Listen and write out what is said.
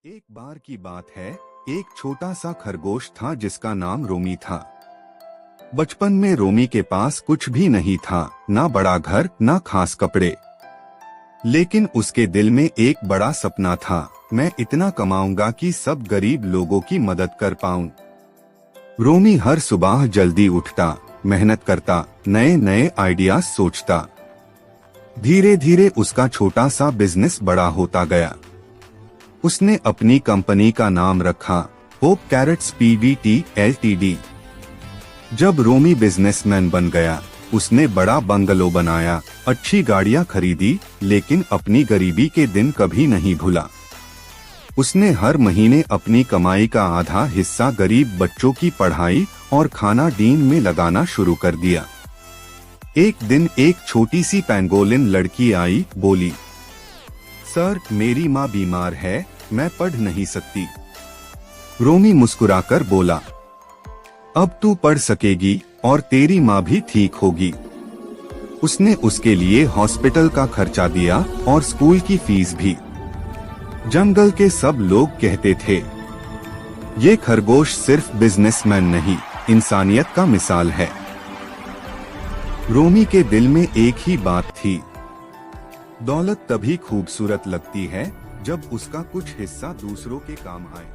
एक बार की बात है, एक छोटा सा खरगोश था जिसका नाम रोमी था। बचपन में रोमी के पास कुछ भी नहीं था, ना बड़ा घर ना खास कपड़े। लेकिन उसके दिल में एक बड़ा सपना था, मैं इतना कमाऊंगा कि सब गरीब लोगों की मदद कर पाऊं। रोमी हर सुबह जल्दी उठता, मेहनत करता, नए नए आइडियाज सोचता। धीरे धीरे उसका छोटा सा बिजनेस बड़ा होता गया। उसने अपनी कंपनी का नाम रखा होप कैरेट्स पीवीटी एलटीडी। जब रोमी बिजनेसमैन बन गया, उसने बड़ा बंगलो बनाया, अच्छी गाड़ियां खरीदी, लेकिन अपनी गरीबी के दिन कभी नहीं भूला। उसने हर महीने अपनी कमाई का आधा हिस्सा गरीब बच्चों की पढ़ाई और खाना डीन में लगाना शुरू कर दिया। एक दिन एक छोटी सी पेंगोलिन लड़की आई, बोली, सर मेरी माँ बीमार है, मैं पढ़ नहीं सकती। रोमी मुस्कुराकर बोला, अब तू पढ़ सकेगी और तेरी माँ भी ठीक होगी। उसने उसके लिए हॉस्पिटल का खर्चा दिया और स्कूल की फीस भी। जंगल के सब लोग कहते थे, ये खरगोश सिर्फ बिजनेसमैन नहीं, इंसानियत का मिसाल है। रोमी के दिल में एक ही बात थी, दौलत तभी खूबसूरत लगती है जब उसका कुछ हिस्सा दूसरों के काम आए।